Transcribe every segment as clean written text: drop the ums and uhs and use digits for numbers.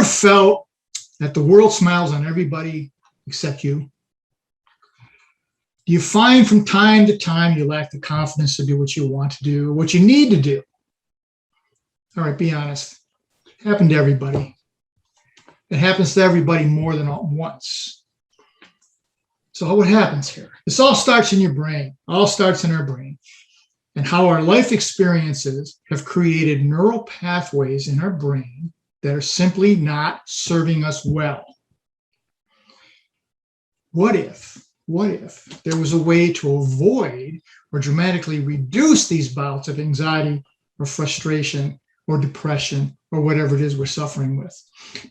felt that the world smiles on everybody except you? Do you find from time to time you lack the confidence to do what you want to do, what you need to do? All right, be honest. It happened to everybody. It happens to everybody more than once. So what happens here? This all starts in your brain. All starts in our brain. And how our life experiences have created neural pathways in our brain that are simply not serving us well. What if there was a way to avoid or dramatically reduce these bouts of anxiety or frustration or depression or whatever it is we're suffering with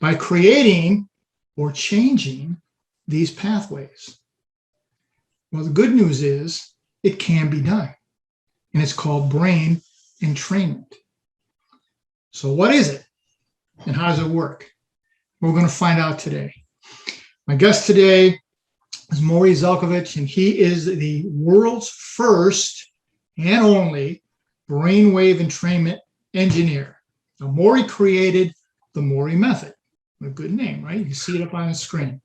by creating or changing these pathways? Well, the good news is it can be done, and it's called brain entrainment. So what is it, and how does it work? We're going to find out today. My guest today is Morry Zelcovitch, and he is the world's first and only brainwave entrainment engineer. Now, Morry created the Mori Method. A good name, right? You can see it up on the screen.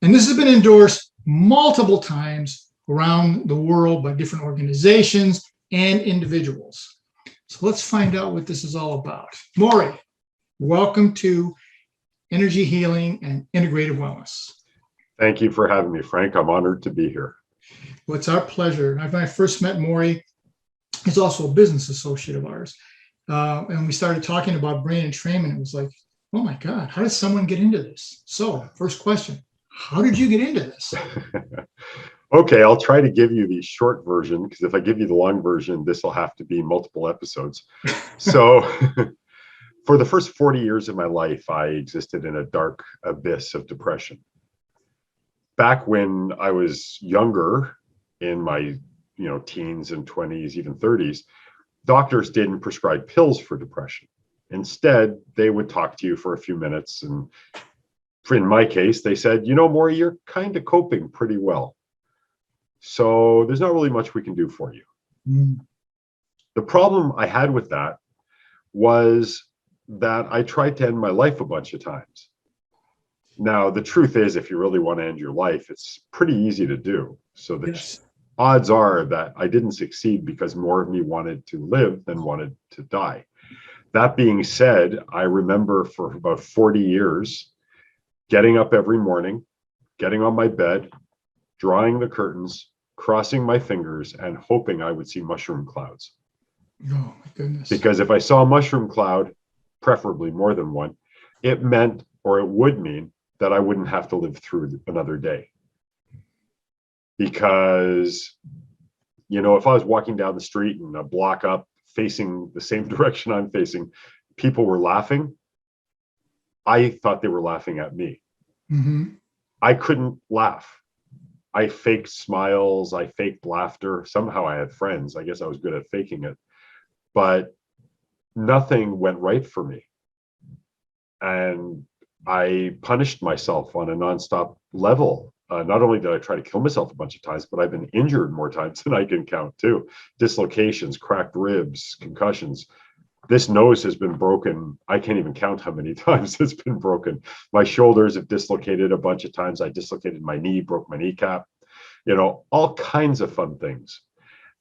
And this has been endorsed multiple times around the world by different organizations and individuals. So let's find out what this is all about. Morry, welcome to Energy Healing and Integrative Wellness. Thank you for having me, Frank. I'm honored to be here. Well, it's our pleasure. When I first met Morry, he's also a business associate of ours. And we started talking about brain entrainment. It was like, oh my God, how does someone get into this? So first question, how did you get into this? Okay, I'll try to give you the short version, because if I give you the long version, this will have to be multiple episodes. So for the first 40 years of my life, I existed in a dark abyss of depression. Back when I was younger, in my teens and 20s, even 30s, doctors didn't prescribe pills for depression. Instead, they would talk to you for a few minutes. And in my case, they said, Morry, you're kind of coping pretty well, so there's not really much we can do for you. The problem I had with that was that I tried to end my life a bunch of times. Now, the truth is, if you really want to end your life, it's pretty easy to do. So the odds are that I didn't succeed because more of me wanted to live than wanted to die. That being said, I remember for about 40 years, getting up every morning, getting on my bed, drawing the curtains, crossing my fingers, and hoping I would see mushroom clouds. Oh, my goodness. Because if I saw a mushroom cloud, preferably more than one, it meant, or it would mean, that I wouldn't have to live through another day. Because, if I was walking down the street and a block up, facing the same direction I'm facing, people were laughing, I thought they were laughing at me. I couldn't laugh. I faked smiles, I faked laughter. Somehow I had friends. I guess I was good at faking it. But nothing went right for me. And I punished myself on a nonstop level. Not only did I try to kill myself a bunch of times, but I've been injured more times than I can count too. Dislocations, cracked ribs, concussions. This nose has been broken. I can't even count how many times it's been broken. My shoulders have dislocated a bunch of times. I dislocated my knee, broke my kneecap, all kinds of fun things.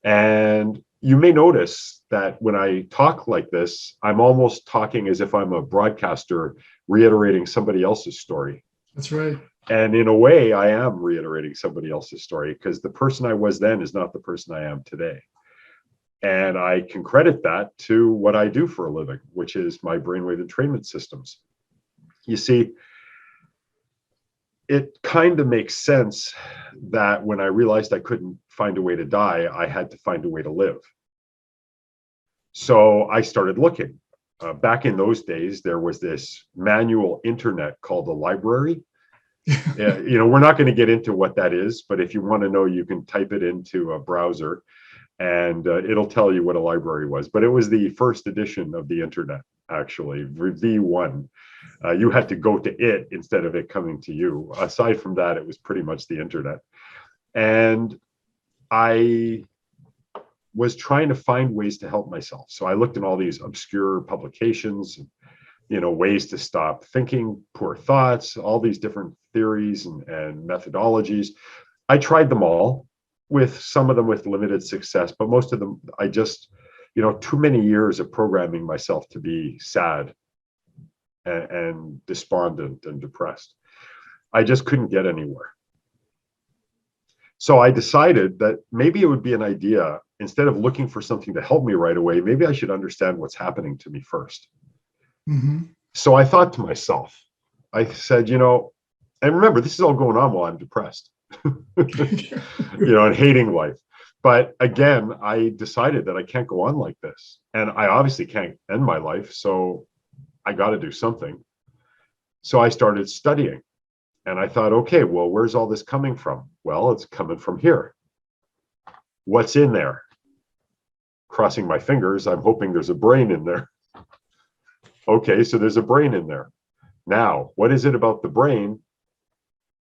And you may notice that when I talk like this, I'm almost talking as if I'm a broadcaster reiterating somebody else's story. That's right. And in a way, I am reiterating somebody else's story, because the person I was then is not the person I am today. And I can credit that to what I do for a living, which is my brainwave entrainment systems. You see, it kind of makes sense that when I realized I couldn't find a way to die, I had to find a way to live. So I started looking. Back in those days, there was this manual internet called the library. We're not going to get into what that is, but if you want to know, you can type it into a browser and it'll tell you what a library was. But it was the first edition of the internet, actually, V1. You had to go to it instead of it coming to you. Aside from that, it was pretty much the internet. And I was trying to find ways to help myself. So I looked in all these obscure publications. ways to stop thinking, poor thoughts, all these different theories and methodologies. I tried them all, with some of them with limited success, but most of them, I just, too many years of programming myself to be sad and despondent and depressed. I just couldn't get anywhere. So I decided that maybe it would be an idea, instead of looking for something to help me right away, maybe I should understand what's happening to me first. Mm-hmm. So I thought to myself, I said, and remember, this is all going on while I'm depressed, and hating life. But again, I decided that I can't go on like this. And I obviously can't end my life. So I got to do something. So I started studying. And I thought, okay, well, where's all this coming from? Well, it's coming from here. What's in there? Crossing my fingers, I'm hoping there's a brain in there. Okay, so there's a brain in there. Now, what is it about the brain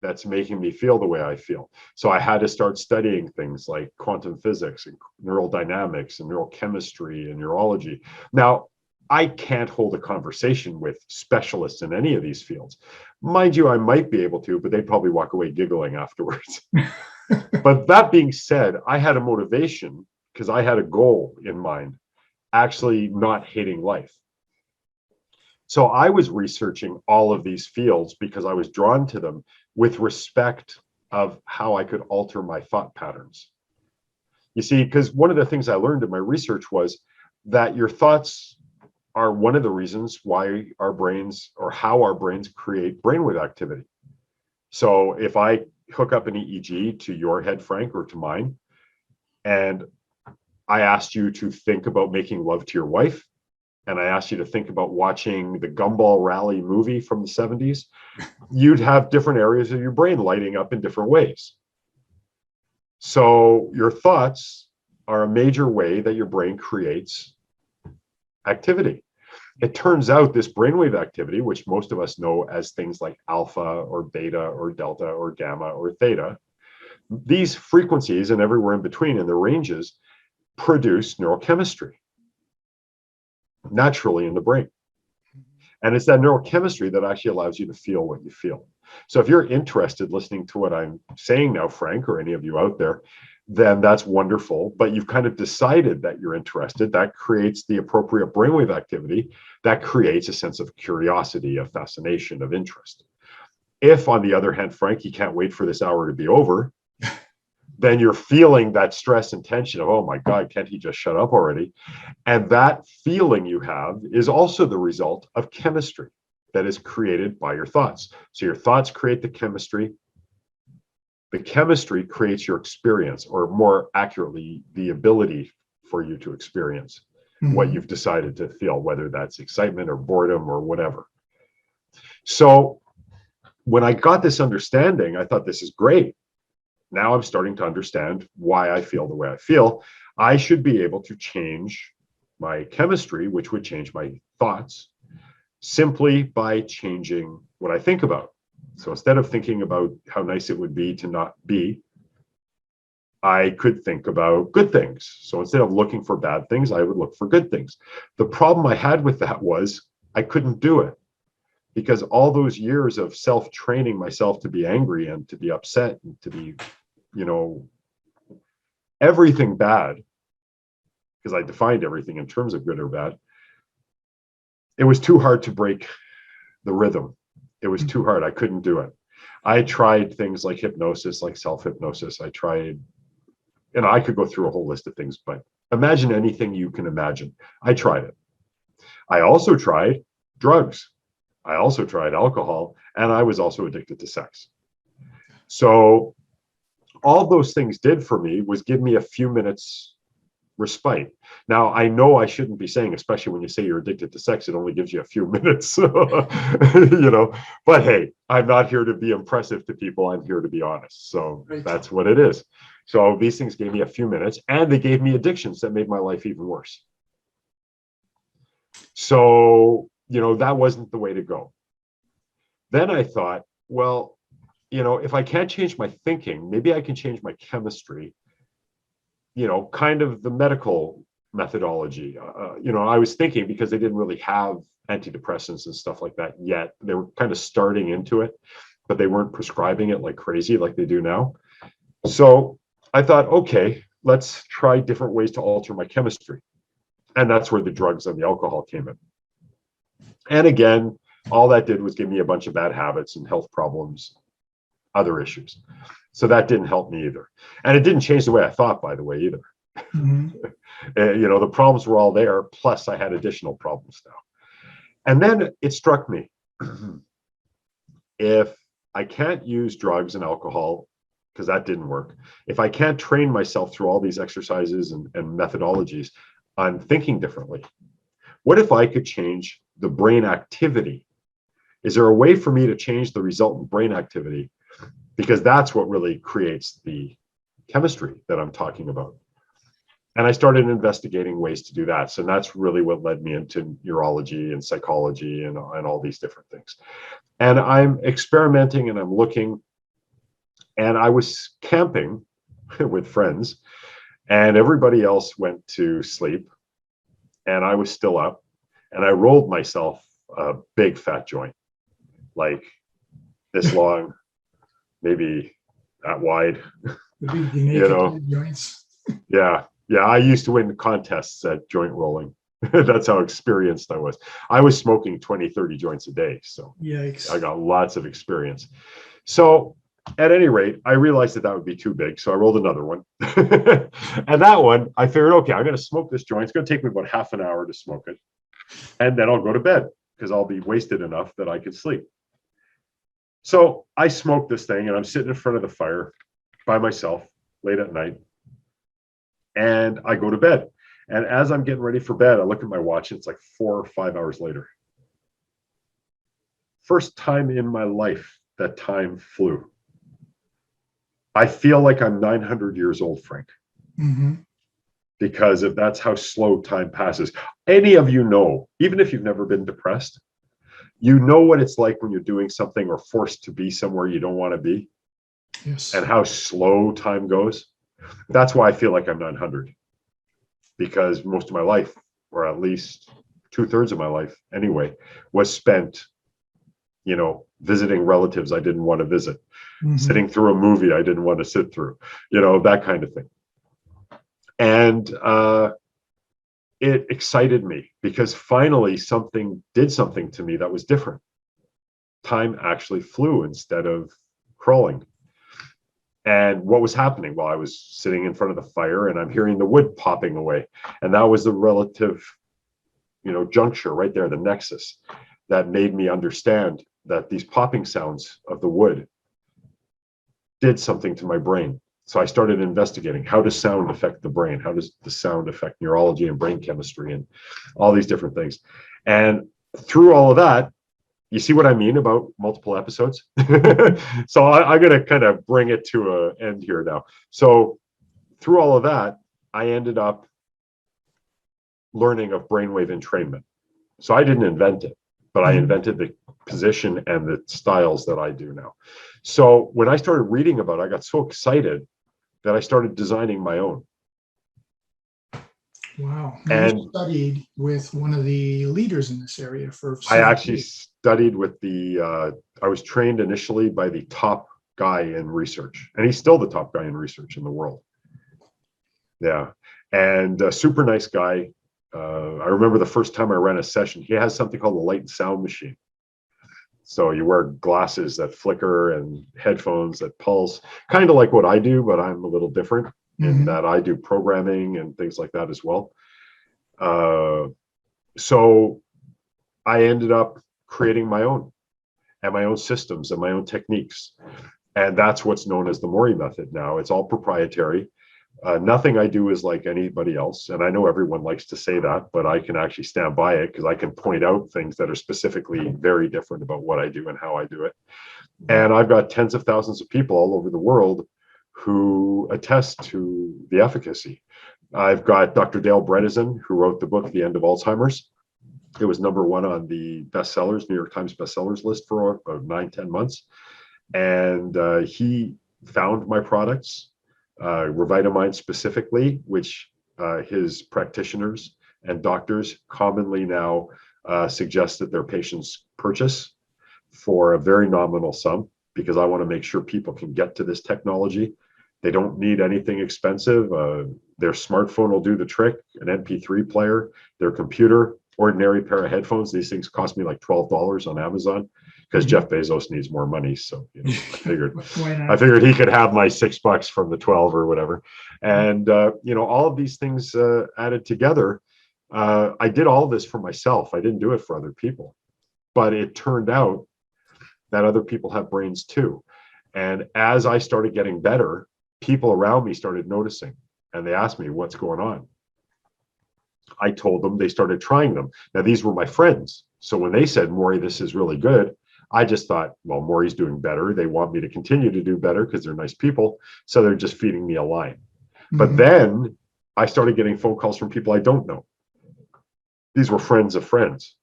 that's making me feel the way I feel? So I had to start studying things like quantum physics and neural dynamics and neurochemistry and neurology. Now, I can't hold a conversation with specialists in any of these fields. Mind you, I might be able to, but they'd probably walk away giggling afterwards. But that being said, I had a motivation because I had a goal in mind, actually not hating life. So I was researching all of these fields because I was drawn to them with respect of how I could alter my thought patterns. You see, because one of the things I learned in my research was that your thoughts are one of the reasons why our brains, or how our brains create brainwave activity. So if I hook up an EEG to your head, Frank, or to mine, and I asked you to think about making love to your wife, and I asked you to think about watching the Gumball Rally movie from the 70s, you'd have different areas of your brain lighting up in different ways. So your thoughts are a major way that your brain creates activity. It turns out this brainwave activity, which most of us know as things like alpha or beta or delta or gamma or theta, these frequencies and everywhere in between in the ranges produce neurochemistry naturally in the brain. And it's that neurochemistry that actually allows you to feel what you feel. So if you're interested listening to what I'm saying now, Frank, or any of you out there, then that's wonderful. But you've kind of decided that you're interested. That creates the appropriate brainwave activity. That creates a sense of curiosity, of fascination, of interest. If, on the other hand, Frank, you can't wait for this hour to be over, then you're feeling that stress and tension of, oh my God, can't he just shut up already? And that feeling you have is also the result of chemistry that is created by your thoughts. So your thoughts create the chemistry. The chemistry creates your experience, or more accurately, the ability for you to experience what you've decided to feel, whether that's excitement or boredom or whatever. So when I got this understanding, I thought, this is great. Now I'm starting to understand why I feel the way I feel. I should be able to change my chemistry, which would change my thoughts, simply by changing what I think about. So instead of thinking about how nice it would be to not be, I could think about good things. So instead of looking for bad things, I would look for good things. The problem I had with that was I couldn't do it, because all those years of self-training myself to be angry and to be upset and to be, everything bad, because I defined everything in terms of good or bad, it was too hard to break the rhythm. It was too hard. I couldn't do it. I tried things like hypnosis, like self-hypnosis. I tried, I could go through a whole list of things, but imagine anything you can imagine. I tried it. I also tried drugs. I also tried alcohol, and I was also addicted to sex. So all those things did for me was give me a few minutes respite. Now, I know I shouldn't be saying, especially when you say you're addicted to sex, it only gives you a few minutes, but hey, I'm not here to be impressive to people. I'm here to be honest. So that's what it is. So these things gave me a few minutes, and they gave me addictions that made my life even worse. So, that wasn't the way to go. Then I thought, well, if I can't change my thinking, maybe I can change my chemistry, kind of the medical methodology. I was thinking, because they didn't really have antidepressants and stuff like that yet. They were kind of starting into it, but they weren't prescribing it like crazy like they do now. So I thought, okay, let's try different ways to alter my chemistry. And that's where the drugs and the alcohol came in. And again, all that did was give me a bunch of bad habits and health problems, other issues. So that didn't help me either. And it didn't change the way I thought, by the way, either. Mm-hmm. The problems were all there, plus I had additional problems now. And then it struck me, if I can't use drugs and alcohol, because that didn't work, if I can't train myself through all these exercises and methodologies, I'm thinking differently. What if I could change the brain activity? Is there a way for me to change the resultant brain activity? Because that's what really creates the chemistry that I'm talking about. And I started investigating ways to do that. So that's really what led me into neurology and psychology and all these different things. And I'm experimenting and I'm looking, and I was camping with friends, and everybody else went to sleep, and I was still up, and I rolled myself a big fat joint, like this long, maybe that wide, Joints. Yeah. I used to win contests at joint rolling. That's how experienced I was. I was smoking 20, 30 joints a day. So yikes. I got lots of experience. So at any rate, I realized that would be too big. So I rolled another one. And that one, I figured, okay, I'm going to smoke this joint. It's going to take me about half an hour to smoke it. And then I'll go to bed because I'll be wasted enough that I can sleep. So I smoke this thing, and I'm sitting in front of the fire by myself late at night. And I go to bed. And as I'm getting ready for bed, I look at my watch, and it's like 4 or 5 hours later. First time in my life that time flew. I feel like I'm 900 years old, Frank. Mm-hmm. Because if that's how slow time passes. Any of you know, even if you've never been depressed, you know what it's like when you're doing something or forced to be somewhere you don't want to be. Yes. And how slow time goes. That's why I feel like I'm 900, because most of my life, or at least 2/3 of my life anyway, was spent, visiting relatives I didn't want to visit, sitting through a movie I didn't want to sit through, that kind of thing. And it excited me because finally something did something to me that was different. Time actually flew instead of crawling. And what was happening? Well, I was sitting in front of the fire and I'm hearing the wood popping away. And that was the relative, juncture right there, the nexus that made me understand that these popping sounds of the wood did something to my brain. So I started investigating, how does sound affect the brain? How does the sound affect neurology and brain chemistry and all these different things? And through all of that, you see what I mean about multiple episodes? So I'm going to kind of bring it to an end here now. So through all of that, I ended up learning of brainwave entrainment. So I didn't invent it, but I invented the position and the styles that I do now. So when I started reading about it, I got so excited that I started designing my own. Wow. And you studied with one of the leaders in this area for I actually studied with I was trained initially by the top guy in research, and he's still the top guy in research in the world. Yeah. And a super nice guy. I remember the first time I ran a session, he has something called the light and sound machine. So you wear glasses that flicker and headphones that pulse, kind of like what I do, but I'm a little different in that I do programming and things like that as well. So I ended up creating my own and my own systems and my own techniques. And that's what's known as the Mori Method now. It's all proprietary. Nothing I do is like anybody else. And I know everyone likes to say that, but I can actually stand by it because I can point out things that are specifically very different about what I do and how I do it. And I've got tens of thousands of people all over the world who attest to the efficacy. I've got Dr. Dale Bredesen, who wrote the book, The End of Alzheimer's. It was #1 on the bestsellers, New York Times bestsellers list for about 9-10 months. And he found my products, Revitamind specifically, which his practitioners and doctors commonly now suggest that their patients purchase for a very nominal sum, because I want to make sure people can get to this technology. They don't need anything expensive. Their smartphone will do the trick, an MP3 player, their computer, ordinary pair of headphones. These things cost me like $12 on Amazon, because Jeff Bezos needs more money. So I figured he could have my $6 from the 12 or whatever. And all of these things added together. I did all this for myself. I didn't do it for other people, but it turned out that other people have brains too. And as I started getting better, people around me started noticing, and they asked me, what's going on? I told them. They started trying them. Now, these were my friends. So when they said, Morry, this is really good, I just thought, well, Morry's doing better. They want me to continue to do better because they're nice people. So they're just feeding me a line. But then I started getting phone calls from people I don't know. These were friends of friends.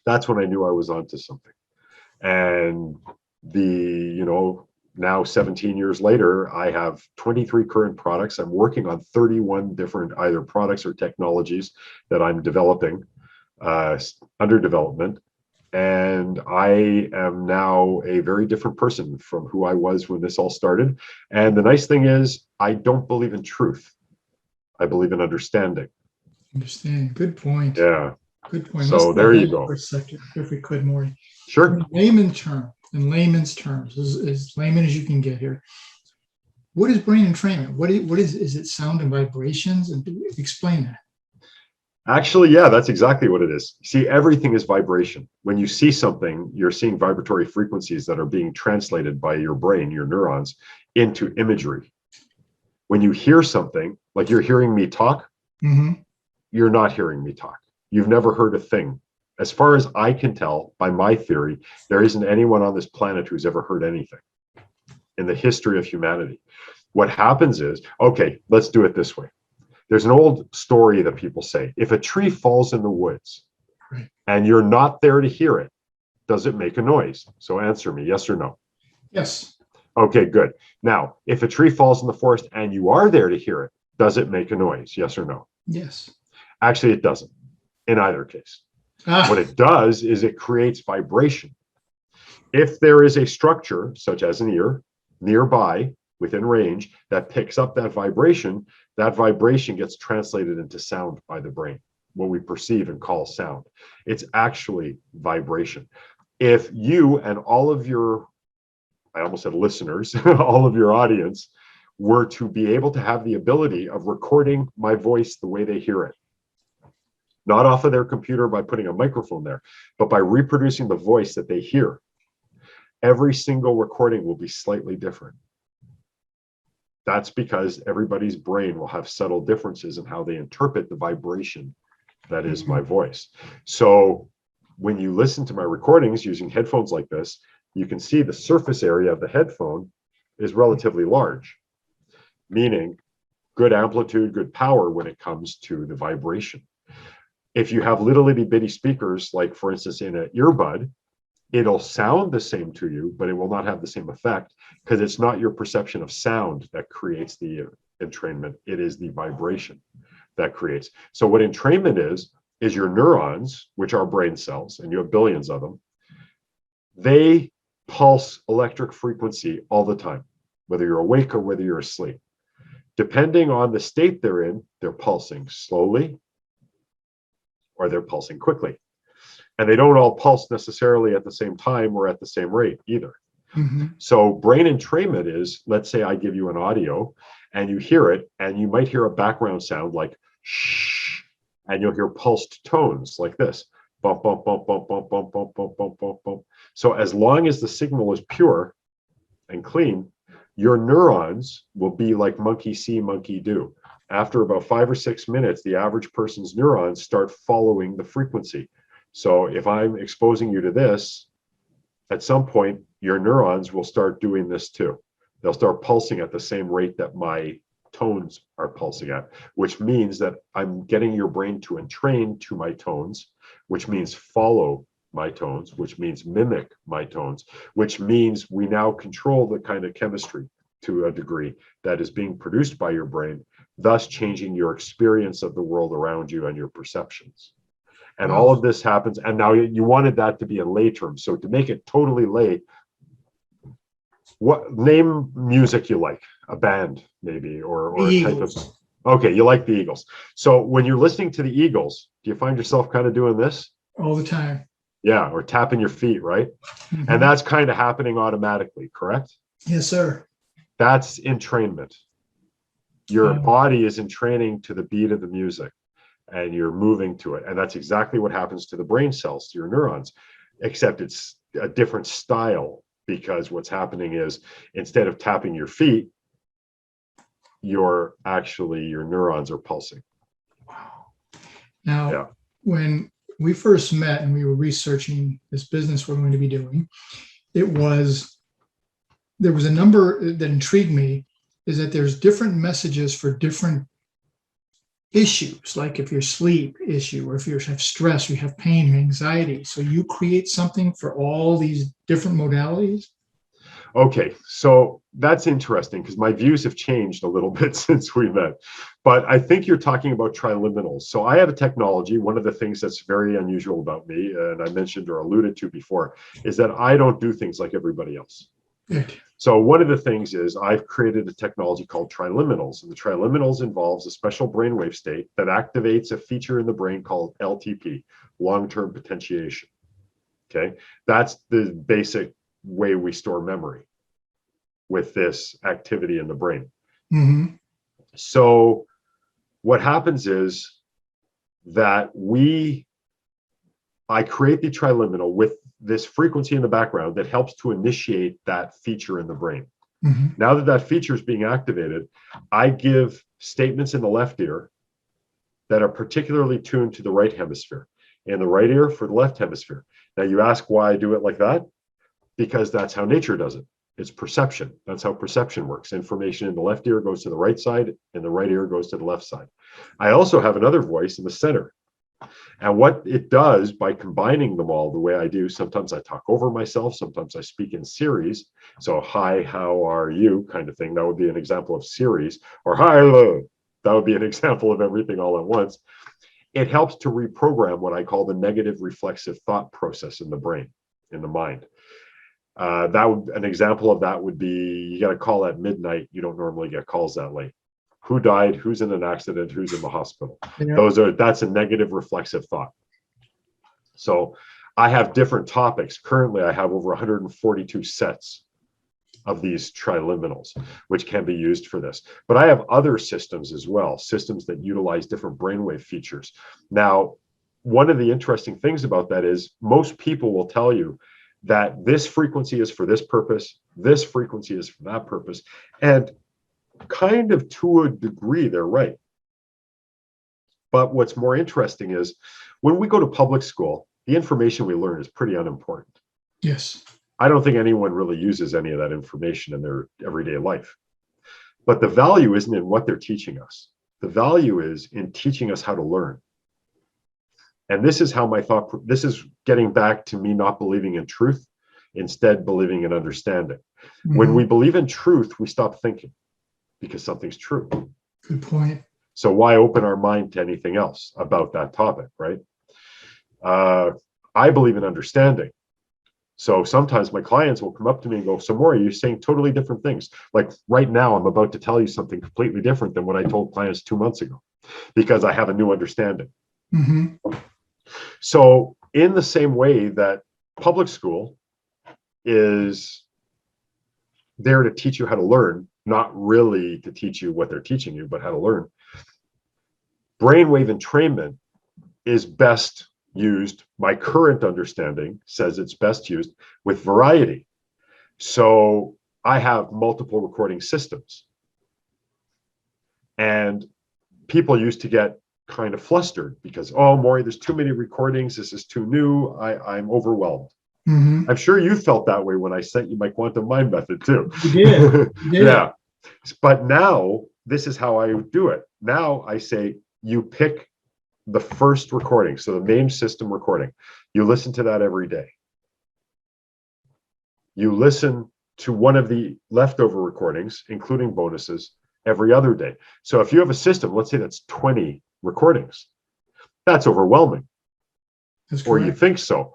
That's when I knew I was onto something. And now 17 years later, I have 23 current products. I'm working on 31 different either products or technologies that I'm developing, under development. And I am now a very different person from who I was when this all started. And the nice thing is, I don't believe in truth. I believe in understanding. Understand. Good point. Yeah. Good point. So there you go. For a second, if we could, Morry. Sure. In layman's terms, as layman as you can get here, what is brain entrainment? What is it? Sound and vibrations? And explain that. Actually, yeah, that's exactly what it is. See, everything is vibration. When you see something, you're seeing vibratory frequencies that are being translated by your brain, your neurons, into imagery. When you hear something, like you're hearing me talk, you're not hearing me talk. You've never heard a thing. As far as I can tell, by my theory, there isn't anyone on this planet who's ever heard anything in the history of humanity. What happens is, okay, let's do it this way. There's an old story that people say, if a tree falls in the woods and you're not there to hear it, does it make a noise? So answer me, yes or no? Yes. Okay, good. Now, if a tree falls in the forest and you are there to hear it, does it make a noise? Yes or no? Yes. Actually, it doesn't in either case. What it does is it creates vibration. If there is a structure, such as an ear, nearby, within range, that picks up that vibration gets translated into sound by the brain, what we perceive and call sound. It's actually vibration. If you and all of your, I almost said listeners, all of your audience were to be able to have the ability of recording my voice the way they hear it, not off of their computer by putting a microphone there, but by reproducing the voice that they hear, every single recording will be slightly different. That's because everybody's brain will have subtle differences in how they interpret the vibration that is my voice. So when you listen to my recordings using headphones like this, you can see the surface area of the headphone is relatively large, meaning good amplitude, good power when it comes to the vibration. If you have little itty bitty speakers, like for instance in an earbud, it'll sound the same to you, but it will not have the same effect because it's not your perception of sound that creates the entrainment. It is the vibration that creates. So what entrainment is your neurons, which are brain cells, and you have billions of them. They pulse electric frequency all the time, whether you're awake or whether you're asleep. Depending on the state they're in, they're pulsing slowly or they're pulsing quickly. And they don't all pulse necessarily at the same time or at the same rate either. So brain entrainment is, let's say I give you an audio and you hear it and you might hear a background sound like shh, and you'll hear pulsed tones like this. Bump, bump, bump, bump, bump, bump, bump, bump, bump, bump, bump. So as long as the signal is pure and clean, your neurons will be like monkey see, monkey do. After about 5 or 6 minutes, the average person's neurons start following the frequency. So if I'm exposing you to this, at some point, your neurons will start doing this too. They'll start pulsing at the same rate that my tones are pulsing at, which means that I'm getting your brain to entrain to my tones, which means follow my tones, which means mimic my tones, which means we now control the kind of chemistry to a degree that is being produced by your brain, thus changing your experience of the world around you and your perceptions. And all of this happens. And now you wanted that to be in lay terms. So to make it totally lay, what name music you like? A band, maybe, or a type of. Okay, you like the Eagles. So when you're listening to the Eagles, do you find yourself kind of doing this? All the time. Yeah, or tapping your feet, right? And that's kind of happening automatically, correct? Yes, sir. That's entrainment. Your body is entraining to the beat of the music, and you're moving to it. And that's exactly what happens to the brain cells, to your neurons, except it's a different style, because what's happening is instead of tapping your feet, your neurons are pulsing. Wow. Now, when we first met and we were researching this business we're going to be doing, there was a number that intrigued me, is that there's different messages for different issues, like if you're sleep issue, or if you have stress, you have pain, anxiety. So you create something for all these different modalities? Okay, so that's interesting, because my views have changed a little bit since we met. But I think you're talking about triliminals. So I have a technology. One of the things that's very unusual about me, and I mentioned or alluded to before, is that I don't do things like everybody else. Good. So one of the things is I've created a technology called triliminals, and the triliminals involves a special brainwave state that activates a feature in the brain called LTP, long-term potentiation. Okay, that's the basic way we store memory, with this activity in the brain. So what happens is that I create the triliminal with this frequency in the background that helps to initiate that feature in the brain. Now that feature is being activated, I give statements in the left ear that are particularly tuned to the right hemisphere, in the right ear for the left hemisphere. Now you ask why I do it like that? Because that's how nature does it. It's perception. That's how perception works. Information in the left ear goes to the right side, and the right ear goes to the left side. I also have another voice in the center. And what it does by combining them all the way I do, sometimes I talk over myself, sometimes I speak in series. So, hi, how are you kind of thing. That would be an example of series. Or hi, hello. That would be an example of everything all at once. It helps to reprogram what I call the negative reflexive thought process in the brain, in the mind. An example of that would be, you got a call at midnight. You don't normally get calls that late. Who died? Who's in an accident? Who's in the hospital? That's a negative reflexive thought. So I have different topics. Currently, I have over 142 sets of these triliminals, which can be used for this. But I have other systems as well, systems that utilize different brainwave features. Now, one of the interesting things about that is most people will tell you that this frequency is for this purpose, this frequency is for that purpose, and kind of to a degree, they're right. But what's more interesting is when we go to public school, the information we learn is pretty unimportant. Yes. I don't think anyone really uses any of that information in their everyday life. But the value isn't in what they're teaching us. The value is in teaching us how to learn. And this is how this is getting back to me not believing in truth, instead believing in understanding. When we believe in truth, we stop thinking because something's true. Good point. So why open our mind to anything else about that topic, right? I believe in understanding. So sometimes my clients will come up to me and go, so Morry, you're saying totally different things. Like right now, I'm about to tell you something completely different than what I told clients 2 months ago, because I have a new understanding. So in the same way that public school is there to teach you how to learn, not really to teach you what they're teaching you, but how to learn, brainwave entrainment is best used, my current understanding says it's best used with variety. So I have multiple recording systems, and people used to get kind of flustered because, oh, Morry, there's too many recordings, this is too new, I'm overwhelmed. I'm sure you felt that way when I sent you my quantum mind method too. You did. You did. Yeah. But now this is how I do it. Now I say you pick the first recording, so the main system recording. You listen to that every day. You listen to one of the leftover recordings, including bonuses, every other day. So if you have a system, let's say that's 20 recordings, that's overwhelming. That's or you correct. think so.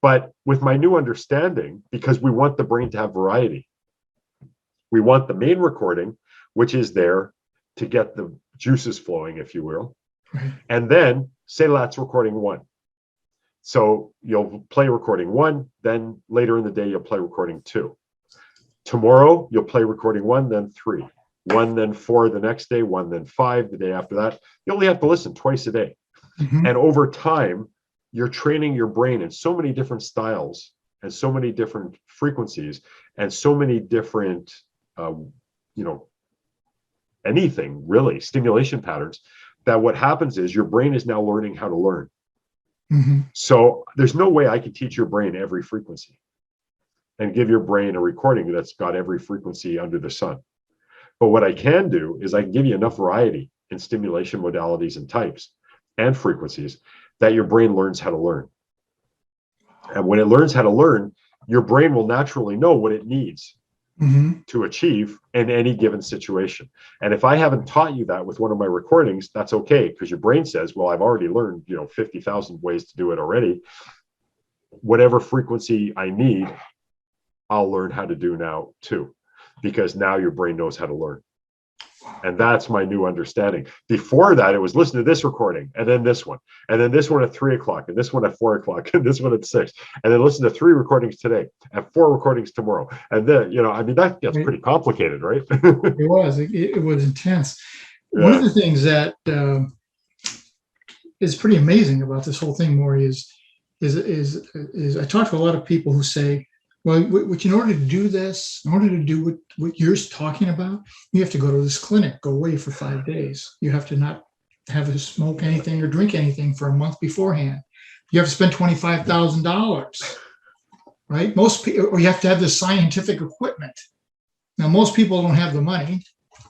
But with my new understanding, because we want the brain to have variety, we want the main recording, which is there to get the juices flowing, if you will. Right. And then say that's recording 1. So you'll play recording 1, then later in the day, you'll play recording 2. Tomorrow, you'll play recording 1, then 3. 1, then 4 the next day, 1, then 5 the day after that. You only have to listen twice a day. Mm-hmm. And over time, you're training your brain in so many different styles and so many different frequencies and so many different, anything really, stimulation patterns, that what happens is your brain is now learning how to learn. Mm-hmm. So there's no way I can teach your brain every frequency and give your brain a recording that's got every frequency under the sun. But what I can do is I can give you enough variety in stimulation modalities and types and frequencies that your brain learns how to learn. And when it learns how to learn, your brain will naturally know what it needs Mm-hmm. to achieve in any given situation. And if I haven't taught you that with one of my recordings, that's okay, because your brain says, well, I've already learned 50,000 ways to do it already. Whatever frequency I need, I'll learn how to do now too, because now your brain knows how to learn. And that's my new understanding. Before that, it was listen to this recording, and then this one, and then this one at 3 o'clock, and this one at 4 o'clock, and this one at 6, and then listen to 3 recordings today, and 4 recordings tomorrow. And then, that gets pretty complicated, right? It was intense. Yeah. One of the things that is pretty amazing about this whole thing, Morry, is I talk to a lot of people who say, well, in order to do this, in order to do what you're talking about, you have to go to this clinic, go away for 5 days. You have to not have to smoke anything or drink anything for a month beforehand. You have to spend $25,000, right? Most people, or you have to have this scientific equipment. Now, most people don't have the money,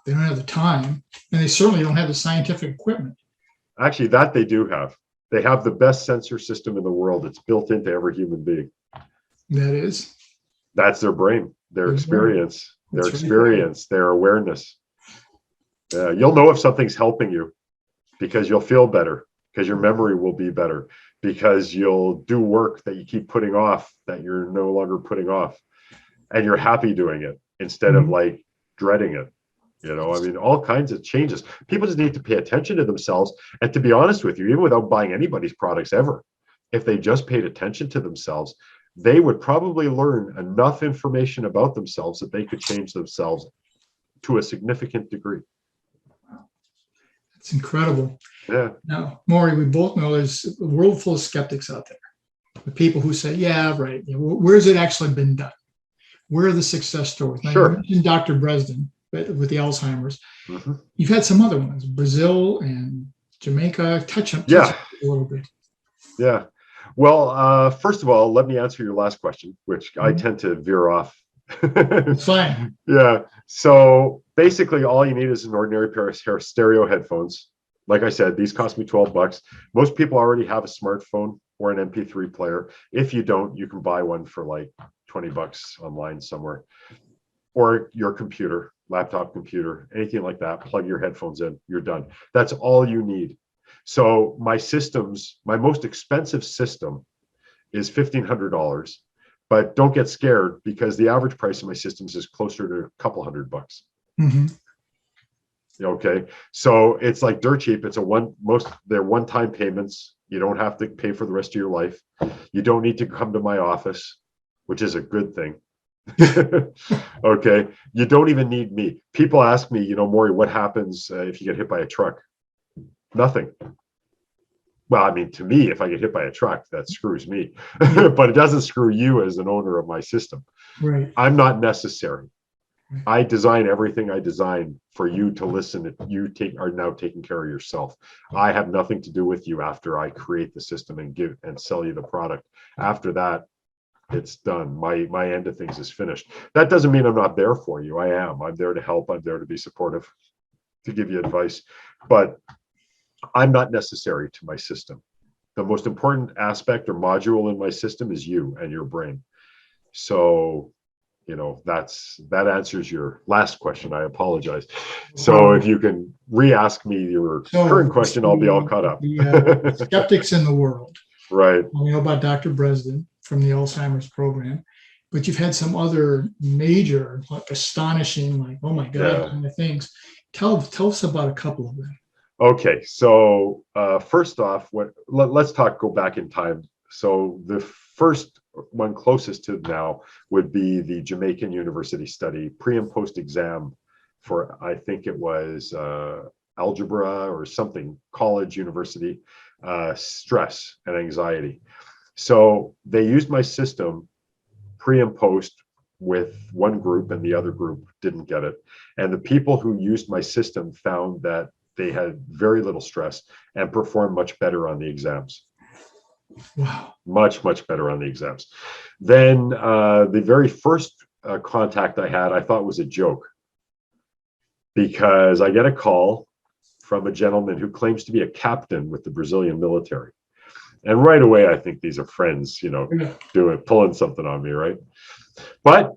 they don't have the time, and they certainly don't have the scientific equipment. Actually, that they do have. They have the best sensor system in the world. It's built into every human being. That's their brain, their experience, their awareness. You'll know if something's helping you because you'll feel better, because your memory will be better, because you'll do work that you keep putting off that you're no longer putting off, and you're happy doing it instead of like dreading it. All kinds of changes. People just need to pay attention to themselves. And to be honest with you, even without buying anybody's products ever, if they just paid attention to themselves, they would probably learn enough information about themselves that they could change themselves to a significant degree. It's incredible. Yeah. Now, Morry, we both know there's a world full of skeptics out there. The people who say, yeah, right. Where's it actually been done? Where are the success stories? Now, Sure. you mentioned Dr. Bresden with the Alzheimer's. Mm-hmm. You've had some other ones, Brazil and Jamaica. Touch a little bit. Yeah. Well, first of all, let me answer your last question, which I tend to veer off. It's fine. Yeah. So basically, all you need is an ordinary pair of stereo headphones. Like I said, these cost me $12. Most people already have a smartphone or an MP3 player. If you don't, you can buy one for like $20 online somewhere, or your computer, laptop computer, anything like that. Plug your headphones in, you're done. That's all you need. So my most expensive system is $1,500, but don't get scared because the average price of my systems is closer to a couple $100. Mm-hmm. Okay, so it's like dirt cheap. They're one-time payments. You don't have to pay for the rest of your life. You don't need to come to my office, which is a good thing. Okay, you don't even need me. People ask me, Morry, what happens if you get hit by a truck? Nothing. Well, to me, if I get hit by a truck, that screws me, but it doesn't screw you as an owner of my system. Right. I'm not necessary. I design everything I design for you to listen. You are now taking care of yourself. I have nothing to do with you after I create the system and sell you the product. After that, it's done. My end of things is finished. That doesn't mean I'm not there for you. I am. I'm there to help. I'm there to be supportive, to give you advice, but I'm not necessary to my system. The most important aspect or module in my system is you and your brain. So that answers your last question. I apologize. So if you can re-ask me your current question, I'll be all caught up. The skeptics in the world. Right. We know about Dr. Bresden from the Alzheimer's program, but you've had some other major, astonishing, like, oh my God, kind of things. Tell us about a couple of them. Okay, so first off, let's go back in time. So the first one closest to now would be the Jamaican University study, pre and post exam for, I think it was algebra or something, college, university, stress and anxiety. So they used my system pre and post with one group, and the other group didn't get it. And the people who used my system found that they had very little stress and performed much better on the exams. Wow. Much, much better on the exams. Then the very first contact I had, I thought was a joke, because I get a call from a gentleman who claims to be a captain with the Brazilian military. And right away, I think these are friends, pulling something on me, right? But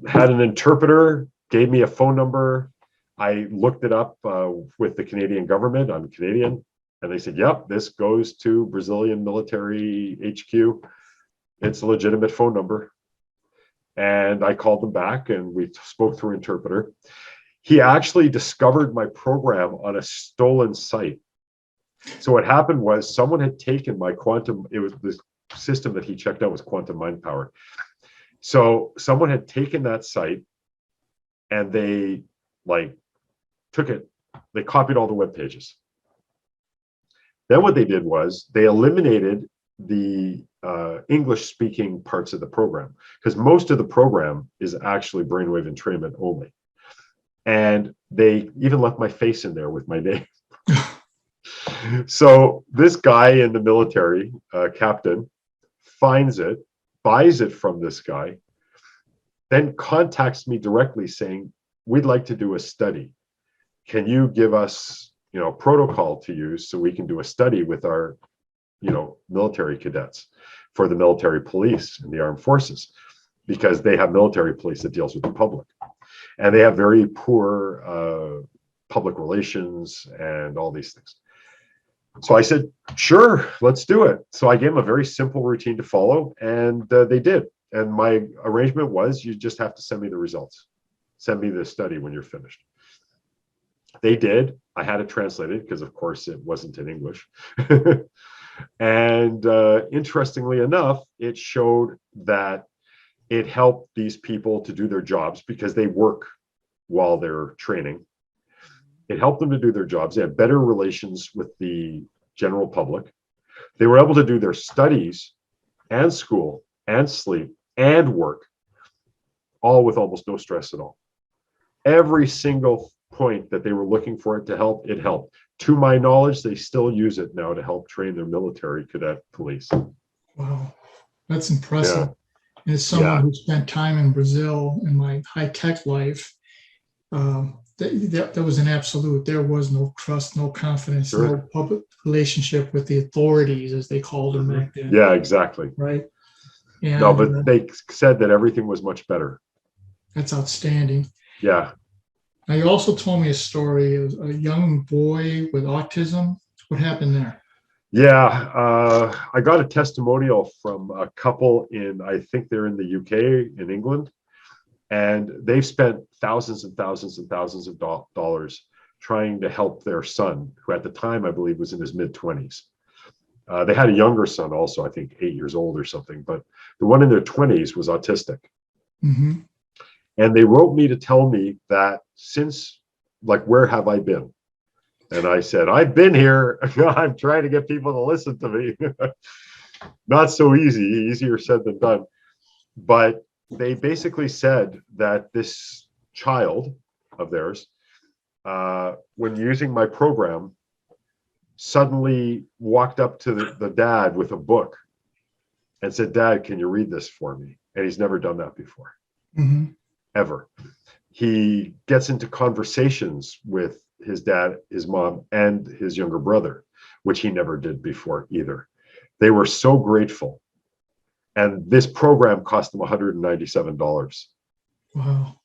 had an interpreter, gave me a phone number. I looked it up with the Canadian government. I'm Canadian. And they said, yep, this goes to Brazilian military HQ. It's a legitimate phone number. And I called them back and we spoke through interpreter. He actually discovered my program on a stolen site. So what happened was someone had taken my quantum, it was the system that he checked out was quantum mind power. So someone had taken that site and they took it, they copied all the web pages. Then what they did was they eliminated the English speaking parts of the program, because most of the program is actually brainwave entrainment only. And they even left my face in there with my name. So this guy in the military, captain, finds it, buys it from this guy, then contacts me directly saying, we'd like to do a study. Can you give us, protocol to use so we can do a study with our, military cadets for the military police and the armed forces, because they have military police that deals with the public. And they have very poor public relations and all these things. So I said, sure, let's do it. So I gave them a very simple routine to follow, and they did. And my arrangement was, you just have to send me the results. Send me the study when you're finished. They did. I had it translated because, of course, it wasn't in English. And interestingly enough, it showed that it helped these people to do their jobs because they work while they're training. It helped them to do their jobs. They had better relations with the general public. They were able to do their studies and school and sleep and work, all with almost no stress at all. Every single point that they were looking for it to help, it helped. To my knowledge, they still use it now to help train their military cadet police. Wow, that's impressive. Yeah. As someone who spent time in Brazil in my high-tech life, that was an absolute. There was no trust, no confidence, no public relationship with the authorities, as they called them back then. Yeah, exactly. Right. And, no, but they said that everything was much better. That's outstanding. Yeah. Now, you also told me a story of a young boy with autism. What happened there? Yeah, I got a testimonial from a couple I think they're in the UK, in England, and they've spent thousands and thousands and thousands of dollars trying to help their son, who at the time, I believe, was in his mid-20s. They had a younger son also, I think 8 years old or something, but the one in their 20s was autistic. Mm-hmm. And they wrote me to tell me that since, where have I been? And I said, I've been here. I'm trying to get people to listen to me. Not so easy, easier said than done. But they basically said that this child of theirs, when using my program, suddenly walked up to the dad with a book and said, Dad, can you read this for me? And he's never done that before. Mm-hmm. Ever. He gets into conversations with his dad, his mom, and his younger brother, which he never did before either. They were so grateful And this program cost them $197. Wow.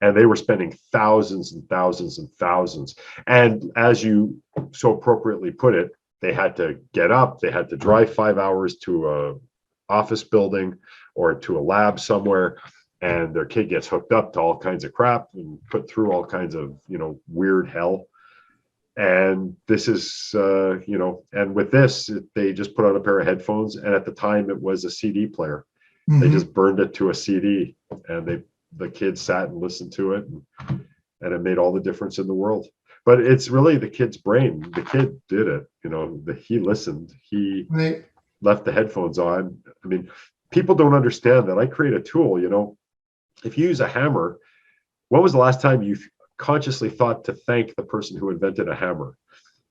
And they were spending thousands and thousands and thousands. And as you so appropriately put it, they had to get up, they had to drive 5 hours to a office building or to a lab somewhere, and their kid gets hooked up to all kinds of crap and put through all kinds of, weird hell. And this is, and with this, they just put on a pair of headphones. And at the time it was a CD player. Mm-hmm. They just burned it to a CD, and the kids sat and listened to it, and it made all the difference in the world. But it's really the kid's brain. The kid did it, he listened, he Right. left the headphones on. I mean, people don't understand that I create a tool, if you use a hammer, when was the last time you consciously thought to thank the person who invented a hammer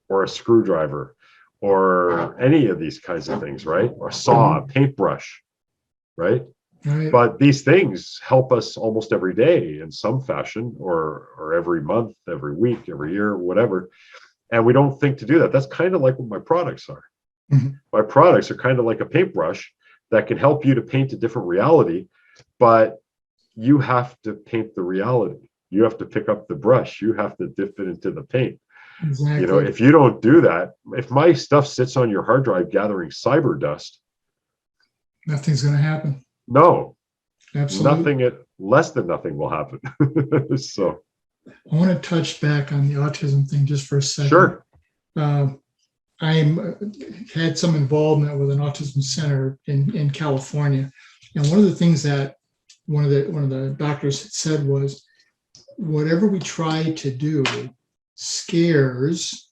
or a screwdriver or any of these kinds of things, right? Or a saw, a paintbrush, right? Right. But these things help us almost every day in some fashion, or every month, every week, every year, whatever. And we don't think to do that. That's kind of like what my products are. Mm-hmm. My products are kind of like a paintbrush that can help you to paint a different reality, but you have to paint the reality. You have to pick up the brush. You have to dip it into the paint. Exactly. If you don't do that, if my stuff sits on your hard drive gathering cyber dust, nothing's going to happen. No, Absolutely. less than nothing will happen. So I want to touch back on the autism thing just for a second. Sure. I had some involvement with an autism center in California, and one of the things that one of the doctors said was, whatever we try to do scares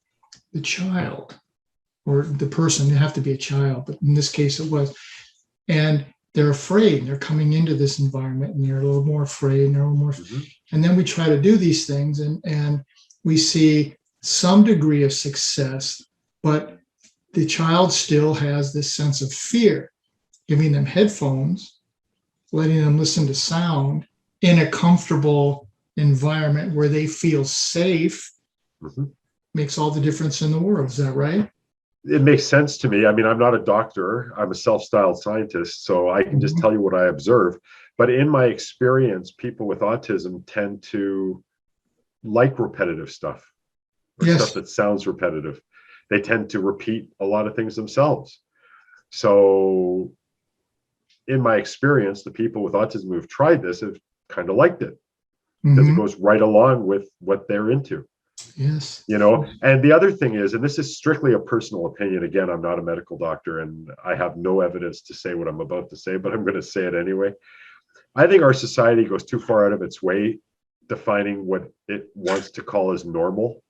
the child or the person. They have to be a child, but in this case it was, and they're afraid. They're coming into this environment and they're a little more afraid, and they're a little more. Mm-hmm. And then we try to do these things, and we see some degree of success, but the child still has this sense of fear. Giving them headphones, letting them listen to sound in a comfortable environment where they feel safe, mm-hmm. makes all the difference in the world. Is that right? It makes sense to me. I mean, I'm not a doctor. I'm a self-styled scientist, so I can just tell you what I observe. But in my experience, people with autism tend to like repetitive stuff, or yes. stuff that sounds repetitive. They tend to repeat a lot of things themselves. So in my experience, the people with autism who've tried this have kind of liked it, because it goes right along with what they're into. Yes. And the other thing is, and this is strictly a personal opinion, again, I'm not a medical doctor and I have no evidence to say what I'm about to say, but I'm going to say it anyway. I think our society goes too far out of its way defining what it wants to call as normal.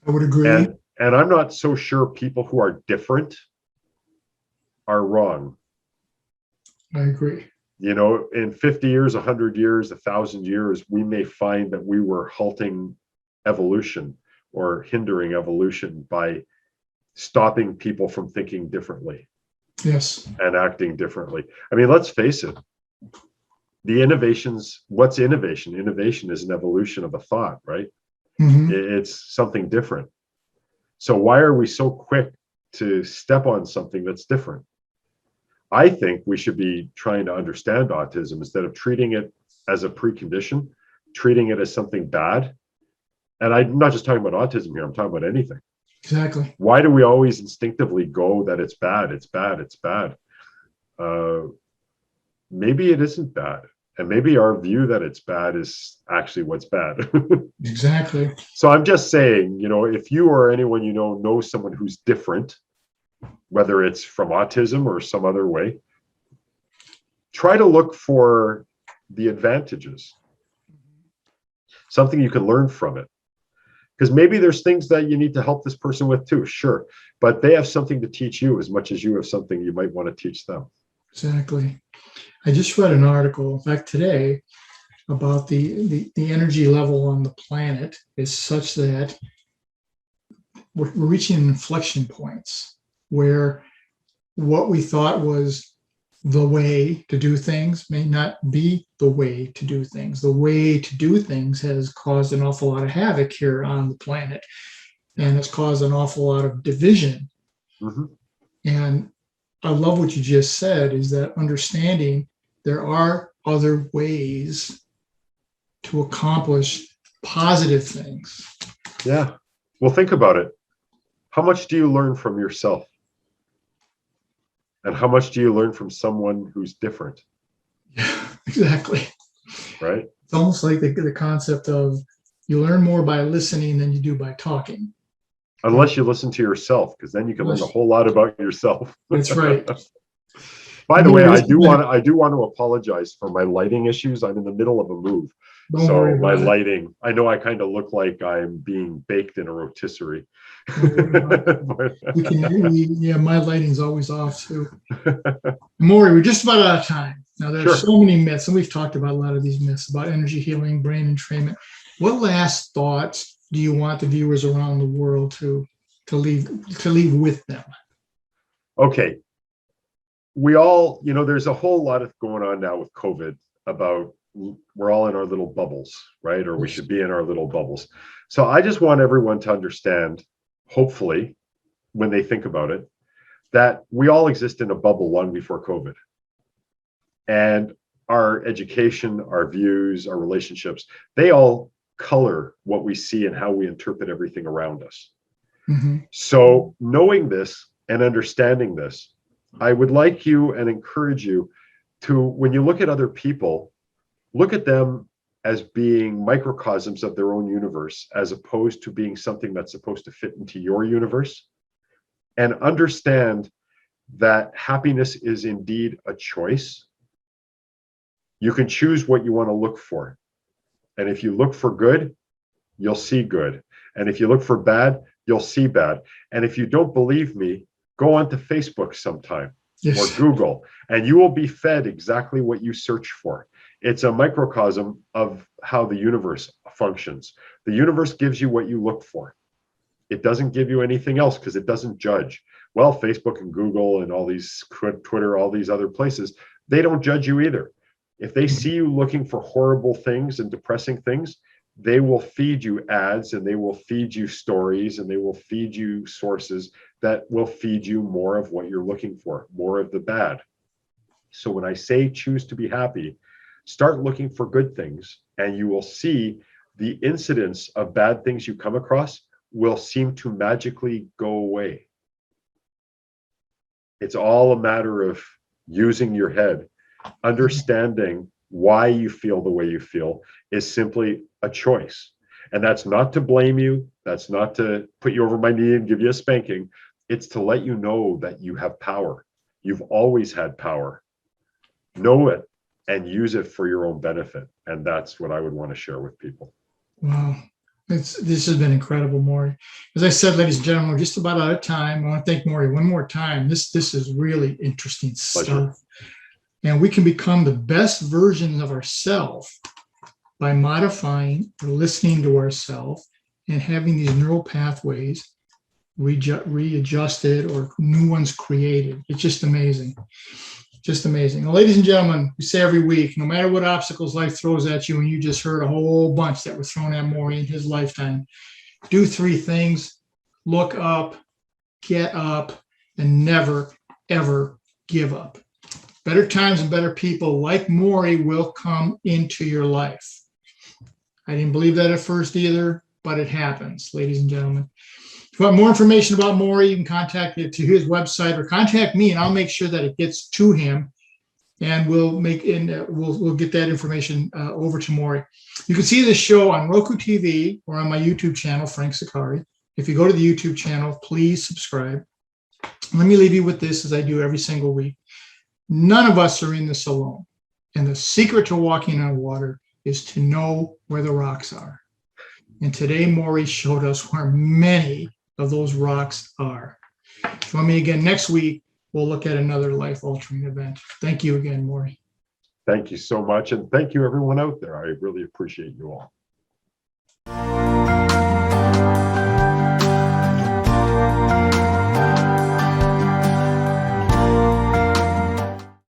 I would agree. And I'm not so sure people who are different are wrong. I agree. In 50 years, 100 years, 1,000 years, we may find that we were halting evolution or hindering evolution by stopping people from thinking differently. Yes. And acting differently. I mean, let's face it. The innovations, what's innovation? Innovation is an evolution of a thought, right? Mm-hmm. It's something different. So why are we so quick to step on something that's different? I think we should be trying to understand autism instead of treating it as a precondition, treating it as something bad. And I'm not just talking about autism here, I'm talking about anything. Exactly. Why do we always instinctively go that it's bad, it's bad, it's bad? Maybe it isn't bad. And maybe our view that it's bad is actually what's bad. Exactly. So I'm just saying, if you or anyone knows someone who's different, whether it's from autism or some other way, try to look for the advantages, something you can learn from it. Because maybe there's things that you need to help this person with too, sure. But they have something to teach you as much as you have something you might want to teach them. Exactly. I just read an article, in fact, today, about the energy level on the planet is such that we're reaching inflection points where what we thought was the way to do things may not be the way to do things. The way to do things has caused an awful lot of havoc here on the planet, and it's caused an awful lot of division. Mm-hmm. And I love what you just said, is that understanding there are other ways to accomplish positive things. Yeah. Well, think about it. How much do you learn from yourself? And how much do you learn from someone who's different? Yeah, exactly. Right? It's almost like the concept of you learn more by listening than you do by talking. Unless you listen to yourself, because then you can learn a whole lot about yourself. That's right. By the way, I do want to apologize for my lighting issues. I'm in the middle of a move. Don't So worry my about it. lighting, I know I kind of look like I'm being baked in a rotisserie. Yeah, my lighting's always off too. Morry, we're just about out of time. Now, there's Sure. so many myths, and we've talked about a lot of these myths about energy healing, brain entrainment. What last thoughts do you want the viewers around the world to leave with them? Okay. We all, there's a whole lot of going on now with COVID about we're all in our little bubbles, right? Or we should be in our little bubbles. So I just want everyone to understand, hopefully, when they think about it, that we all exist in a bubble long before COVID. And our education, our views, our relationships, they all color what we see and how we interpret everything around us. Mm-hmm. So knowing this and understanding this, I would like you and encourage you to, when you look at other people, look at them as being microcosms of their own universe, as opposed to being something that's supposed to fit into your universe. And understand that happiness is indeed a choice. You can choose what you want to look for. And if you look for good, you'll see good. And if you look for bad, you'll see bad. And if you don't believe me, go onto Facebook sometime. Yes. Or Google, and you will be fed exactly what you search for. It's a microcosm of how the universe functions. The universe gives you what you look for. It doesn't give you anything else because it doesn't judge. Well, Facebook and Google and all these Twitter, all these other places, they don't judge you either. If they see you looking for horrible things and depressing things, they will feed you ads, and they will feed you stories, and they will feed you sources that will feed you more of what you're looking for, more of the bad. So when I say choose to be happy, start looking for good things, and you will see the incidence of bad things you come across will seem to magically go away. It's all a matter of using your head, understanding why you feel the way you feel is simply a choice. And that's not to blame you. That's not to put you over my knee and give you a spanking. It's to let you know that you have power. You've always had power. Know it and use it for your own benefit. And that's what I would want to share with people. Wow. This has been incredible, Morry. As I said, ladies and gentlemen, we're just about out of time. I want to thank Morry one more time. This is really interesting stuff. Pleasure. And we can become the best versions of ourselves by modifying or listening to ourselves and having these neural pathways readjusted or new ones created. It's just amazing. Just amazing. Well, ladies and gentlemen, we say every week, no matter what obstacles life throws at you, and you just heard a whole bunch that were thrown at Morry in his lifetime, do 3 things: look up, get up, and never, ever give up. Better times and better people like Morry will come into your life. I didn't believe that at first either, but it happens, ladies and gentlemen. If you want more information about Morry, you can contact it to his website or contact me, and I'll make sure that it gets to him, and we'll get that information over to Morry. You can see this show on ROKU TV or on my YouTube channel, Frank Zaccari. If you go to the YouTube channel, please subscribe. Let me leave you with this, as I do every single week. None of us are in this alone. And the secret to walking on water is to know where the rocks are. And today, Morry showed us where many of those rocks are. Join me again next week. We'll look at another life-altering event. Thank you again, Morry. Thank you so much. And thank you, everyone out there. I really appreciate you all.